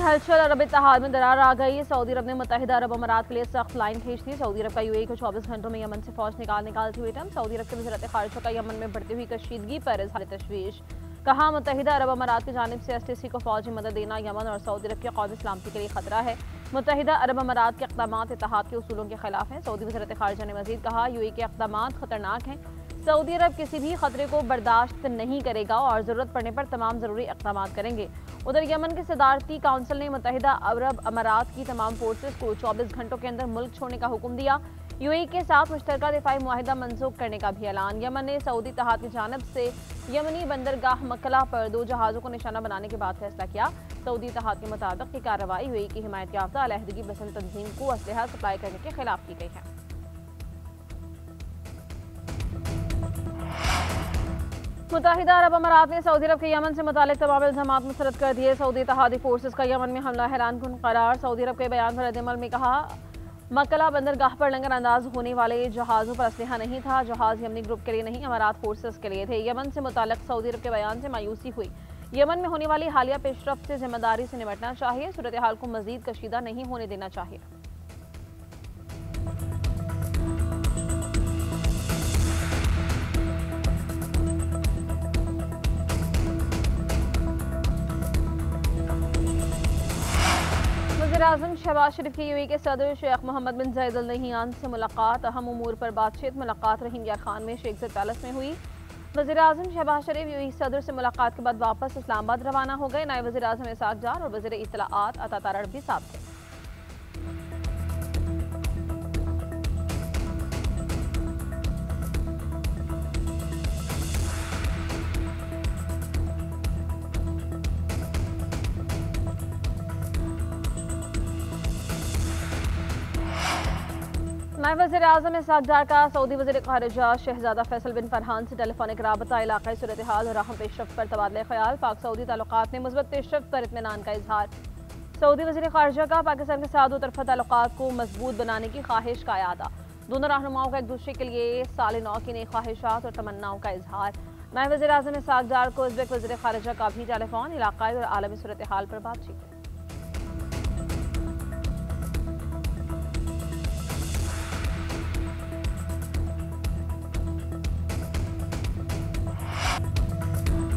हलचल, अरब इत्तेहाद में दरार आ गई। सऊदी अरब ने मुत्तहिदा अरब अमारात के लिए सख्त लाइन खींच दी। सऊदी अरब का यूएई को 24 घंटों में यमन से फौज निकालने का अल्टीमेटम। सऊदी अरब के वज़ीर ख़ारिजा का यमन में बढ़ती हुई कशीदगी पर इज़हार तशवीश। कहा, मुत्तहिदा अरब अमारात की जानिब से एसटीसी को फौजी मदद देना यमन और सऊदी अरब की कौमी सलामती के लिए खतरा है। मुत्तहिदा अरब अमारात के इक़दामात इत्तेहाद के उसूलों के खिलाफ हैं। सऊदी वज़ीर ख़ारिजा ने मज़ीद कहा, यूएई के इक़दामात खतरनाक हैं। सऊदी अरब किसी भी खतरे को बर्दाश्त नहीं करेगा और ज़रूरत पड़ने पर तमाम ज़रूरी इक़दामात करेंगे। उधर यमन के सदारती काउंसिल ने मुत्तहिदा अरब अमारात की तमाम फोर्सेस को 24 घंटों के अंदर मुल्क छोड़ने का हुक्म दिया। यूएई के साथ मुश्तरका दिफाई मुआहिदा मंसूख करने का भी ऐलान। यमन ने सऊदी इत्तेहाद की जानिब से यमनी बंदरगाह मकला पर 2 जहाज़ों को निशाना बनाने के बाद फैसला किया। सऊदी इत्तेहाद के मुताबिक ये कार्रवाई यूएई की हिमायत याफ्ता अलहदगी पसंद तंजीम को असलहा सप्लाई करने के खिलाफ की गई है। मुत्तहिदा अरब अमारात ने सऊदी अरब के यमन से मुतालिक तमाम इल्ज़ामात मुस्तरद कर दिए। सऊदी इत्तेहादी फोर्सेस का यमन में हमला हैरानकुन करार। सऊदी अरब के बयान पर रद्द-ए-अमल में कहा, मकला बंदरगाह पर लंगर अंदाज होने वाले जहाज़ों पर असलहा नहीं था। जहाज़ यमनी ग्रुप के लिए नहीं, अमारात फोर्सेस के लिए थे। यमन से मुतालिक सऊदी अरब के बयान से मायूसी हुई। यमन में होने वाली हालिया पेशरफ्त से जिम्मेदारी से निपटना चाहिए। सूरत हाल को मजीद कशीदा नहीं होने देना चाहिए। वज़ीर-ए-आज़म शहबाज शरीफ की यूएई के सदर शेख मोहम्मद बिन ज़ायद अल नहियान से मुलाकात। अहम उमूर पर बातचीत। मुलाकात रहीम यार खान में शेख ज़ायद पैलेस में हुई। वज़ीर-ए-आज़म शहबाज शरीफ यूएई सदर से मुलाकात के बाद वापस इस्लामाबाद रवाना हो गए। नायब वज़ीर-ए-आज़म इसहाक डार और वज़ीर इत्तलाआत अता तारड़ भी साथ थे। नायब वज़ीर-ए-आज़म इसहाक डार का सऊदी वज़ीर ख़ारिजा शहज़ादा फैसल बिन फरहान से टेलीफोनिक राबता, इलाक़ाई सूरत हाल और अहम पेशरफ्त पर तबादला ख्याल। पाक सऊदी ताल्लुकात में मुस्बत पेशरफ्त पर इत्मीनान का इजहार। सऊदी वज़ीर ख़ारिजा का पाकिस्तान के साथ दोतरफ़ा ताल्लुकात को मजबूत बनाने की ख्वाहिश का यादा। दोनों रहनुमाओं का एक दूसरे के लिए साल नौ की नई ख्वाहिशात और तमन्नाओं का इजहार। नायब वज़ीर-ए-आज़म इसहाक डार को उज़्बेक वज़ीर ख़ारिजा का भी टेलीफोन, इलाक़ाई और आलमी सूरत हाल पर बातचीत।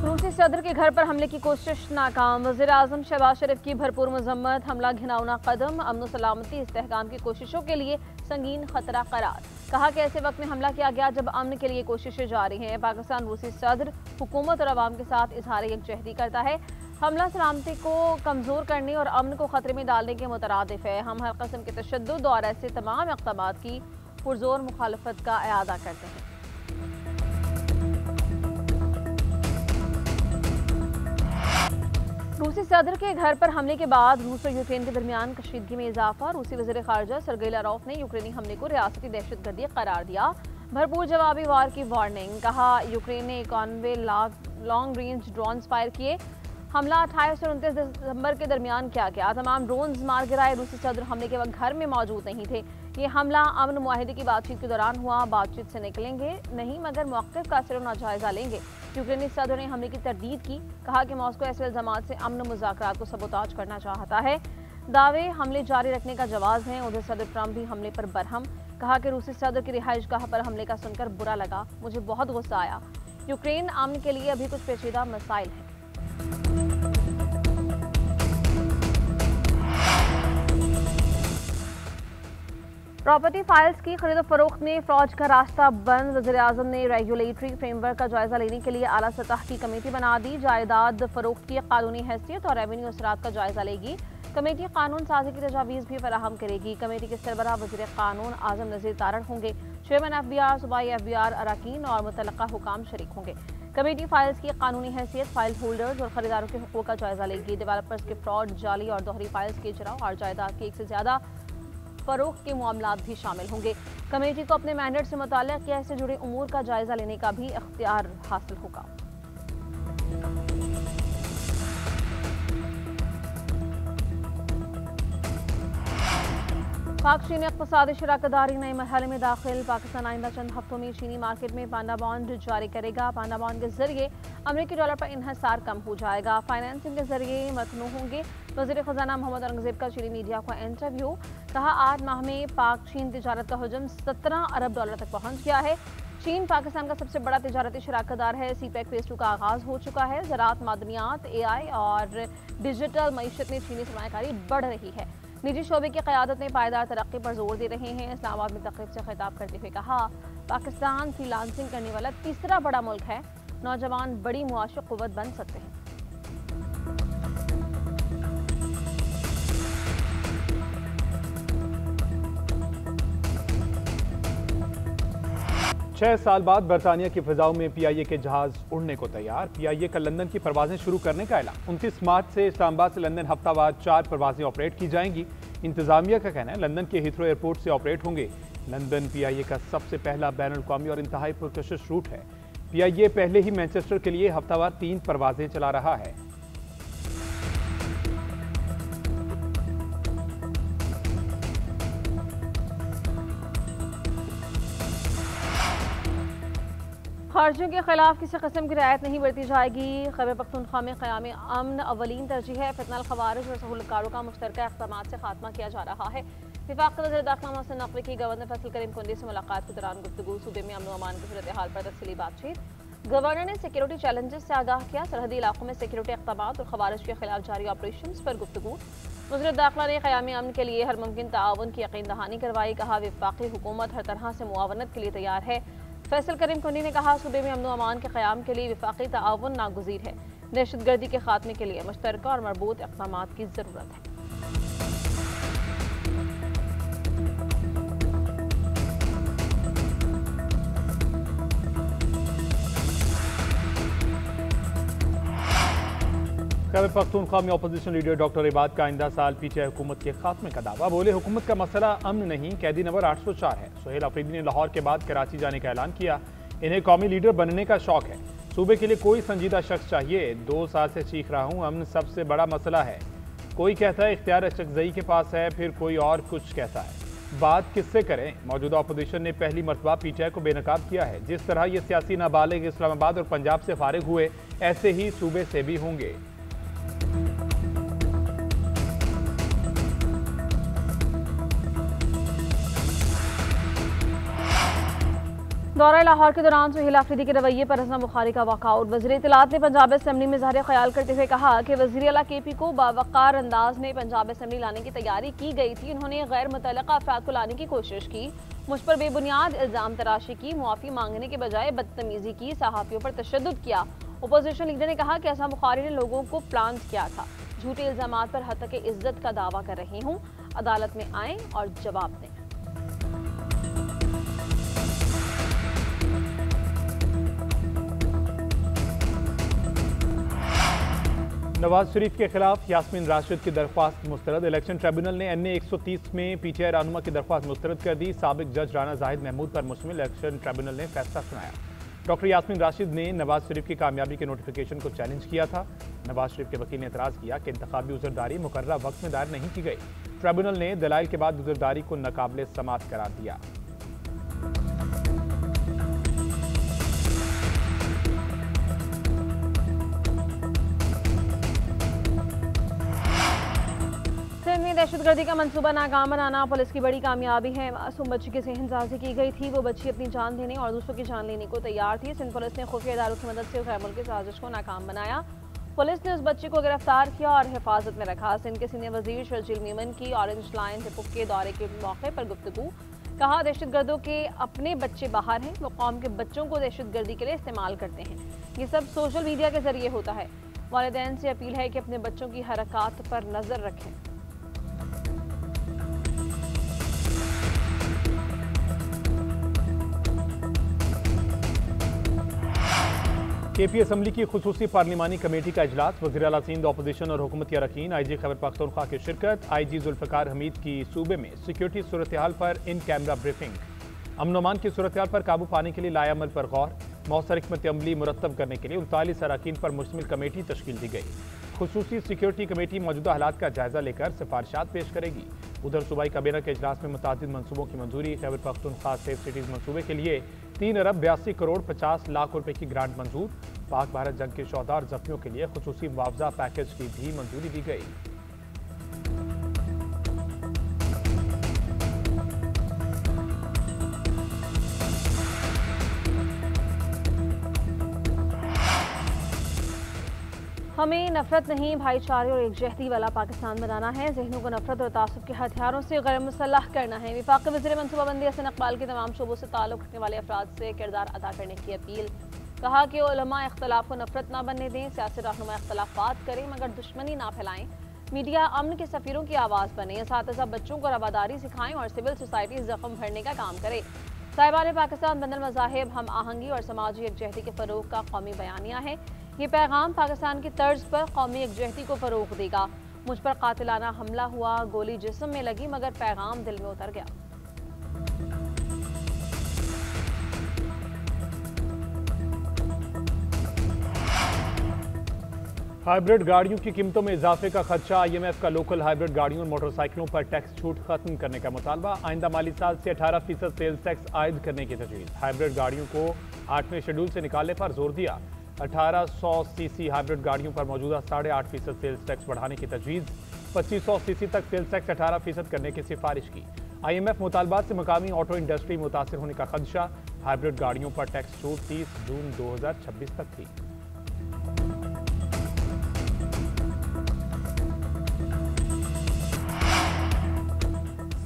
रूसी सदर के घर पर हमले की कोशिश नाकाम। वज़ीर-ए-आज़म शहबाज शरीफ की भरपूर मजम्मत। हमला घिनौना कदम, अमन सलामती इस्तेहकाम की कोशिशों के लिए संगीन खतरा करार। कहा कि ऐसे वक्त में हमला किया गया जब अमन के लिए कोशिशें जारी हैं। पाकिस्तान रूसी सदर हुकूमत और अवाम के साथ इजहार यकजहती करता है। हमला सलामती को कमज़ोर करने और अमन को खतरे में डालने के मुतरादिफ है। हम हर किस्म के तशद्दुद और ऐसे तमाम इक़दामात की पुरजोर मुखालफत का इरादा करते हैं। रूसी सदर के घर पर हमले के बाद रूस और यूक्रेन के दरमियान कशीदगी में इजाफा। रूसी वज़ीर ख़ारिजा सरगेई लारोफ ने यूक्रेनी हमले को रियासती दहशतगर्दी करार दिया। भरपूर जवाबी वार की वार्निंग। कहा, यूक्रेन ने 91 लॉन्ग रेंज ड्रोन्स फायर किए। हमला 28 और 29 दिसंबर के दरमियान किया गया। तमाम ड्रोन्स मार गिराए। रूसी सदर हमले के वक्त घर में मौजूद नहीं थे। ये हमला अमन मुआहिदे की बातचीत के दौरान हुआ। बातचीत से निकलेंगे नहीं मगर मौक़िफ़ का सिर्फ जायज़ा लेंगे। यूक्रेनी सदर ने हमले की तरदीद की। कहा कि मॉस्को ऐसे इल्ज़ामात से अमन मुज़ाकरात को सबोताज करना चाहता है। दावे हमले जारी रखने का जवाब है। उधर सदर ट्रंप भी हमले पर बरहम। कहा कि रूसी सदर की रिहाइशगाह पर हमले का सुनकर बुरा लगा, मुझे बहुत गुस्सा आया। यूक्रेन अमन के लिए अभी कुछ पेचीदा मसाइल हैं। प्रॉपर्टी फाइल्स की खरीद फरोख्त में फ्रॉड का रास्ता बंद। वज़ीर-ए-आज़म ने रेगुलेटरी फ्रेमवर्क का जायजा लेने के लिए आला सतह की कमेटी बना दी। जायदाद फरोख्त की कानूनी हैसियत और रेवेन्यू असरात का जायजा लेगी। कमेटी कानून साजी की तजावीज़ भी फराहम करेगी। कमेटी के सरबराह वज़ीर कानून आज़म नज़ीर तारड़ होंगे। चेयरमैन FBR, सूबाई FBR अरकान और मुतल्लका हुकाम शरीक होंगे। कमेटी फाइल्स की कानूनी हैसियत, फाइल होल्डर्स और खरीदारों के हुकूक का जायजा लेगी। डेवलपर्स के फ्रॉड, जाली और दोहरी फाइल्स के इजरा और जायदाद के एक से ज़्यादा फरोख्त के मामलात भी शामिल होंगे। कमेटी को अपने मैंडेट से मुताल्लिक़ या इससे जुड़े उमूर का जायजा लेने का भी इख्तियार हासिल होगा। पाक चीनी इक़्तिसादी शराकतदारी नए मरहले में दाखिल। पाकिस्तान आइंदा चंद हफ्तों में चीनी मार्केट में पांडा बॉन्ड जारी करेगा। पांडा बॉन्ड के जरिए अमरीकी डॉलर पर इन्हिसार कम हो जाएगा। फाइनेंसिंग के जरिए मतनू होंगे। वज़ीर ख़जाना मोहम्मद औरंगज़ेब का चीनी मीडिया को इंटरव्यू। कहा 8 माह में पाक चीन तिजारत का हजम 17 अरब डॉलर तक पहुँच गया है। चीन पाकिस्तान का सबसे बड़ा तिजारती शराकतदार है। सीपैक फेज 2 का आगाज हो चुका है। ज़राअत, मादनियात, AI और डिजिटल मईशत में चीनी सरमायाकारी बढ़ रही है। निजी शोबे की क़यादत ने पायदार तरक्की पर जोर दे रहे हैं। इस्लामाबाद में तकरीब से खिताब करते हुए कहा, पाकिस्तान फ्रीलांसिंग करने वाला तीसरा बड़ा मुल्क है। नौजवान बड़ी मुआशी कुव्वत बन सकते हैं। 6 साल बाद बरतानिया की फिजाओं में PIA के जहाज उड़ने को तैयार। PIA का लंदन की परवाजें शुरू करने का ऐलान। 29 मार्च से इस्लामाबाद से लंदन हफ्तावार 4 परवाजें ऑपरेट की जाएंगी। इंतजामिया का कहना है लंदन के हीथ्रो एयरपोर्ट से ऑपरेट होंगे। लंदन PIA का सबसे पहला बैनुल अक़वामी और इंतहाई पुरकशिश रूट है। PIA पहले ही मैनचेस्टर के लिए हफ्तावार 3 परवाजें चला रहा है। खारजियों के खिलाफ किसी किस्म की रियायत नहीं बरती जाएगी। खैबर पख्तूनख्वा में क़याम अमन अवलीन तरजीह है। फितनल खवारिज और सहूलतकारों का मुश्तरका इक़दाम से खात्मा किया जा रहा है। वफाक़ी वज़ीर दाखिला मोहसिन नकवी की गवर्नर फैसल करीम कुंडी से मुलाकात के दौरान गुफ्तगू। सूबे में अमन व अमान की सूरत हाल पर तफसीली बातचीत। गवर्नर ने सिक्योरिटी चैलेंजेस से आगाह किया। सरहदी इलाकों में सिक्योरिटी इक़दाम और खवारिज के खिलाफ जारी ऑपरेशन पर गुफ्तगू। वज़ीर दाखिला ने क़याम अमन के लिए हर मुमकिन ताआवुन की यकीन दहानी करवाई। कहा, वफाक़ी हुकूमत हर तरह से मुआवनत के लिए तैयार है। फैसल करीम कुंडी ने कहा, सूबे में अमन व अमान के क़याम के लिए वफाक़ी ताआवुन नागुज़ीर है। दहशतगर्दी के खात्मे के लिए मुश्तरका और मरबूत इक़दामात की ज़रूरत है। खैबर पख्तूनख्वा में अपोजिशन लीडर डॉक्टर इबाद का आइंदा साल PTI हुकूमत के खात्मे का दावा। बोले, हुकूमत का मसला अमन नहीं, कैदी नंबर 804 है। सुहेल अफरीदी ने लाहौर के बाद कराची जाने का ऐलान किया। इन्हें कौमी लीडर बनने का शौक है। सूबे के लिए कोई संजीदा शख्स चाहिए। 2 साल से चीख रहा हूँ, अमन सबसे बड़ा मसला है। कोई कहता है इख्तियार अशरफजई के पास है, फिर कोई और कुछ कहता है। बात किससे करें? मौजूदा अपोजिशन ने पहली मरतबा PTI को बेनकाब किया है। जिस तरह ये सियासी नाबालिग इस्लामाबाद और पंजाब से फारिग हुए, ऐसे ही सूबे से भी होंगे। दौरा लाहौर के दौरान सुहेल अफरीदी के रवैये पर अज़म बुखारी का वाकआउट। वज़ीर इत्तलात ने पंजाब असेंबली में ज़ाहिर ख्याल करते हुए कहा कि वज़ीर आला KP को बावक़ार अंदाज में पंजाब असेंबली लाने की तैयारी की गई थी। उन्होंने गैर मुतल्लका अफ़राद को लाने की कोशिश की, मुझ पर बेबुनियाद इल्ज़ाम तराशी की, मुआफ़ी मांगने के बजाय बदतमीज़ी की, सहाफ़ियों पर तशद्दुद किया। अपोजिशन लीडर ने कहा कि अज़म बुखारी ने लोगों को प्लान किया था। झूठे इल्ज़ामात पर हद तक इज़्ज़त का दावा कर रही हूँ। अदालत में आएँ और जवाब दें। नवाज शरीफ के खिलाफ यास्मीन राशिद की दरख्वास्त मुस्तरद। इलेक्शन ट्रिब्यूनल ने NA 130 में PTI रहनुमा की दरख्वास्त मुस्तरद कर दी। साबिक जज राना जाहिद महमूद पर मुश्तमिल इलेक्शन ट्रिब्यूनल ने फैसला सुनाया। डॉक्टर यास्मीन राशिद ने नवाज शरीफ की कामयाबी के नोटिफिकेशन को चैलेंज किया था। नवाज शरीफ के वकील ने एतराज़ किया कि इंतखाबी उज़रदारी मुकर्ररा वक्त में दायर नहीं की गई। ट्रिब्यूनल ने दलाइल के बाद उज़रदारी को नाकाबिले समाअत करार दिया। दहशतगर्दी का मंसूबा नाकाम बनाना पुलिस की बड़ी कामयाबी है। मासूम बच्ची की सेहनसाजी की गई थी। वो बच्ची अपनी जान देने और दूसरों की जान लेने को तैयार थी। सिंध पुलिस ने खुफिया इदारों की मदद से गैर मुल्की साजिश को नाकाम बनाया। पुलिस ने उस बच्ची को गिरफ्तार किया और हिफाजत में रखा। सिंध के सीनियर वजीर शर्जील मीमन की ऑरेंज लाइन टिपुक के दौरे के मौके पर गुफ्तगू। कहा, दहशतगर्दों के अपने बच्चे बाहर हैं, वो कौम के बच्चों को दहशतगर्दी के लिए इस्तेमाल करते हैं। ये सब सोशल मीडिया के जरिए होता है। वालिदैन से अपील है कि अपने बच्चों की हरकत पर नजर रखें। KP असम्बली की खुसूसी पार्लिमानी कमेटी का इजलास। वज़ीर आला सिंध, अपोजिशन और हुकूमत के अरकान, IG खैबर पख्तूनख्वा की शिरकत। IG जुल्फ़िकार हमीद की सूबे में सिक्योरिटी सूरत हाल पर इन कैमरा ब्रीफिंग। अमन अमान की सूरत हाल पर काबू पाने के लिए लाएअमल पर गौर। मौसर हिकमत अमली मुरतब करने के लिए 39 अरकान पर मुश्तमिल कमेटी तश्कील दी गई। खुसूसी सिक्योरिटी कमेटी मौजूदा हालात का जायजा लेकर सिफारिशात पेश करेगी। उधर सूबाई काबीना के इजलास में मुतादिद मनसूबों की मंजूरी। खैबर पख्तूनख्वा सेफ सिटीज मंसूबे के लिए 3 अरब 82 करोड़ 50 लाख रुपए की ग्रांट मंजूर। पाक भारत जंग के शोहदा और जख्मियों के लिए खुसूसी मुआवजा पैकेज की भी मंजूरी दी गई। हमें नफरत नहीं, भाईचारे और एकजहती वाला पाकिस्तान बनाना है। जहनों को नफरत और तासुब के हथियारों से गैर मुसल्लह करना है। वफाकी वज़ीर मनसूबाबंदी हसन इकबाल के तमाम शोबों से ताल्लुक़ रखने वाले अफराद से किरदार अदा करने की अपील। कहा कि उलमा इख्तलाफ को नफरत ना बनने दें, सियासी रहनुमा इख्तलाफात करें मगर दुश्मनी ना फैलाएं। मीडिया अमन के सफ़ीरों की आवाज़ बने। इस्तातिज़ा बच्चों को रवादारी सिखाएं और सिविल सोसाइटी जख्म भरने का काम करे। साहिबान पाकिस्तान बनल मज़ाहिब हम आहंगी और समाजी यकजहती के फ़रोग़ का कौमी बयानिया है। ये पैगाम पाकिस्तान की तर्ज पर कौमी यकजहती को फ़रोग़ देगा। मुझ पर कातिलाना हमला हुआ, गोली जिस्म में लगी मगर पैगाम दिल में उतर गया। हाइब्रिड गाड़ियों की कीमतों में इजाफे का खदशा। IMF का लोकल हाइब्रिड गाड़ियों और मोटरसाइकिलों पर टैक्स छूट खत्म करने का मुतालबा। आइंदा माली साल से 18% सेल्स टैक्स आयद करने की तजवीज़। हाइब्रिड गाड़ियों को 8वें शेड्यूल से निकालने पर जोर दिया। 1800 सीसी हाइब्रिड गाड़ियों पर मौजूदा 8.5% सेल्स टैक्स बढ़ाने की तजवीज़। 2500 सीसी तक सेल्स टैक्स 18% करने की सिफारिश की। IMF मुतालबात से मकामी ऑटो इंडस्ट्री मुतासर होने का खदशा। हाइब्रिड गाड़ियों पर टैक्स छूट 30 जून 2026 तक थी।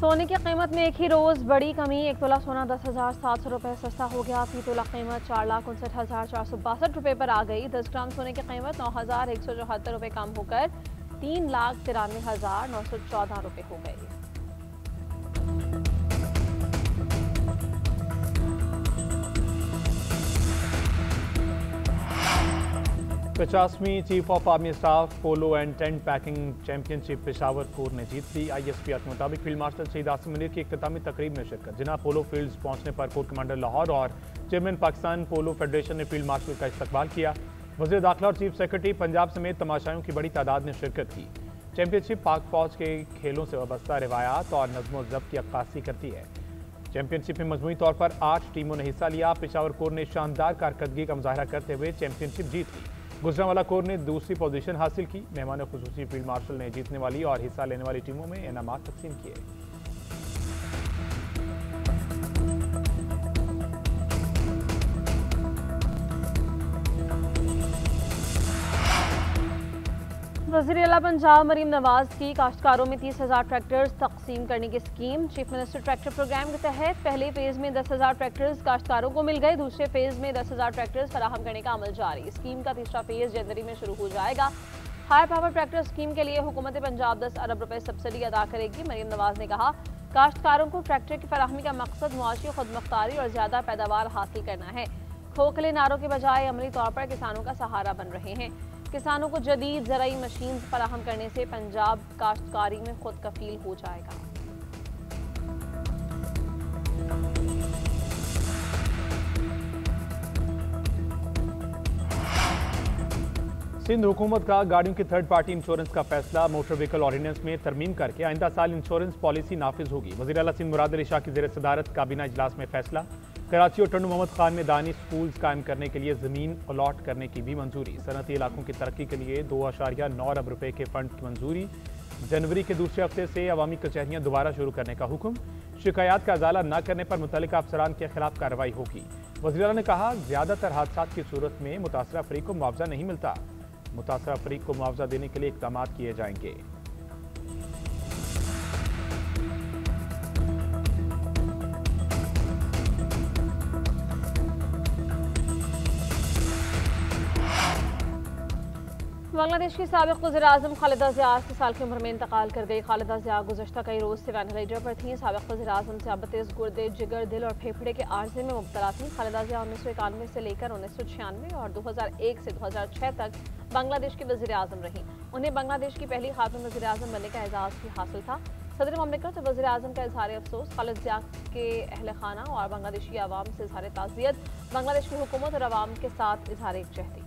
सोने की कीमत में एक ही रोज बड़ी कमी। 1 तोला सोना 10,700 रुपये सस्ता हो गया। फी तोला कीमत 4,59,462 रुपये पर आ गई। 10 ग्राम सोने की कीमत 9,174 रुपये कम होकर 3,93,914 रुपये हो गई। पचासवीं chief of army staff polo and tent packing championship Peshawar core ने जीत ली। ISPR के मुताबिक फील्ड मार्शल शहीद आसिम मुनीर की इख्तितामी तकरीब में शिरकत। जिना पोलो फील्ड्स पहुंचने पर कोर कमांडर लाहौर और चेयरमैन पाकिस्तान पोलो फेडरेशन ने फील्ड मार्शल का इस्तकबाल किया। वज़ीर दाखिला और चीफ सेक्रेटरी पंजाब समेत तमाशाइयों की बड़ी तादाद ने शिरकत की। चैंपियनशिप पाक फौज के खेलों से वाबस्ता रिवायात और नज़्म ज़ब्त की अक्कासी करती है। चैंपियनशिप में मजमूई तौर पर 8 टीमों ने हिस्सा लिया। पेशावर कोर ने शानदार कारकर्दगी का मुजाहरा करते हुए चैंपियनशिप जीत ली। गुजरांवाला कोर ने दूसरी पोजीशन हासिल की। मेहमान खुसूसी फील्ड मार्शल ने जीतने वाली और हिस्सा लेने वाली टीमों में इनामात तकसीम किए। वज़ीर आला पंजाब मरीम नवाज की काश्तकारों में 30,000 ट्रैक्टर्स तकसीम करने की scheme. Chief minister tractor programme के तहत पहले फेज़ में 10,000 ट्रैक्टर्स काश्तकारों को मिल गए। दूसरे फेज़ में 10,000 ट्रैक्टर्स फराहम करने का अमल जारी। स्कीम का तीसरा फेज़ जनवरी में शुरू हो जाएगा। हाई पावर ट्रैक्टर स्कीम के लिए हुकूमत पंजाब 10 अरब रुपए सब्सिडी अदा करेगी। मरीम नवाज ने कहा, काश्तकारों को ट्रैक्टर की फराहमी का मकसद मुआशी खुदमुख्तारी और ज़्यादा पैदावार हासिल करना है। खोखले नारों के बजाय अमली तौर पर किसानों का सहारा बन रहे हैं। किसानों को जदीद ज़राई मशीन फराहम करने से पंजाब काश्तकारी में खुद कफील हो जाएगा। सिंध हुकूमत का गाड़ियों की थर्ड पार्टी इंश्योरेंस का फैसला। मोटर व्हीकल ऑर्डिनेंस में तरमीम करके आइंदा साल इंश्योरेंस पॉलिसी नाफिज होगी। वज़ीर आला सिंध मुराद अली शाह की ज़ेर सदारत काबीना इजलास में फैसला। कराची और टंडू मोहम्मद खान में दानी स्कूल्स कायम करने के लिए ज़मीन अलॉट करने की भी मंजूरी। सनती इलाकों की तरक्की के लिए 2.9 अरब रुपए के फंड की मंजूरी। जनवरी के दूसरे हफ्ते से अवामी कचहरियाँ दोबारा शुरू करने का हुक्म। शिकायत का अजाला न करने पर मुतल्लिका अफसरान के खिलाफ कार्रवाई होगी। वज़ीर आला ने कहा, ज़्यादातर हादसा की सूरत में मुतासरा फरीक को मुआवजा नहीं मिलता। मुतासरा फरीक को मुआवजा देने के लिए इक़दाम किए जाएंगे। बांग्लादेश की साबिक़ वज़ीर-ए-आज़म खालिदा ज़िया 80 साल की उम्र में इंतकाल कर गई। खालिदा ज़िया गुज़श्ता कई रोज़ से वेंटिलेटर पर थीं। साबिक़ वज़ीर-ए-आज़म ज़ियाबतेज़ गुर्दे, जिगर, दिल और फेफड़े के आर्जे में मुब्तला थीं। खालिदा ज़िया 1991 से लेकर 1996 और 2001 से 2006 तक बांग्लादेश की वज़ीर-ए-आज़म रहीं। उन्हें बांग्लादेश की पहली खातून वज़ीर-ए-आज़म बनने का एजाज़ भी हासिल था। सदर ममलिकत और वज़ीर-ए-आज़म का इज़हार अफसोस। खालिदा ज़िया के अहल खाना और बांग्लादेशी आवाम से इज़हार ताज़ियत। बांग्लादेश की हुकूमत और आवाम के साथ इज़हार यकजहती।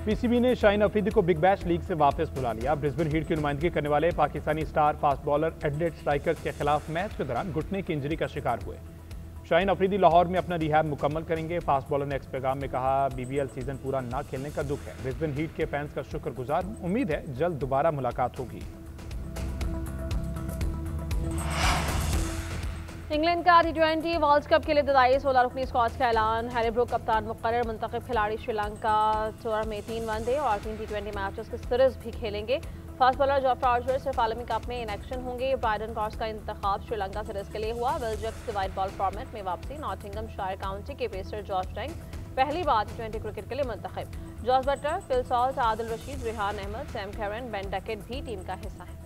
पीसीबी ने शाहीन अफरीदी को बिग बैश लीग से वापस बुला लिया। ब्रिस्बेन हीट की नुमाइंदगी करने वाले Pakistani star fast bowler Adelaide strikers के खिलाफ मैच के दौरान घुटने की इंजरी का शिकार हुए। शाहीन अफरीदी लाहौर में अपना रिहैब मुकम्मल करेंगे। फास्ट बॉलर ने एक्स पैगाम में कहा, बीबीएल सीजन पूरा ना खेलने का दुख है। ब्रिस्बेन हीट के फैंस का शुक्रगुजार हूं। उम्मीद है जल्द दोबारा मुलाकात होगी। इंग्लैंड का T20 वर्ल्ड कप के लिए इब्तदाई 16 रुकनी स्क्वाड का ऐलान। हैरी ब्रूक कप्तान मुकर्रर। मुंतखब खिलाड़ी श्रीलंका टूर में 3 वनडे और 3 T20 मैचेस की सीरीज भी खेलेंगे। फास्ट बॉलर जॉफ्रा आर्चर सिर्फ आलमी कप में इन एक्शन होंगे। ब्रायडन कॉर्स का इंतखाब श्रीलंका सीरीज के लिए हुआ। विलजक्स के वाइट बॉल फॉर्मेट में वापसी। नॉटिंघमशायर काउंटी के पेसर जॉर्ज टैंक पहली बार T20 क्रिकेट के लिए मुंतखब। Jos Buttler, Phil Salt, Adil Rashid, Rehan Ahmed, Sam Curran, Ben Duckett भी टीम का हिस्सा है।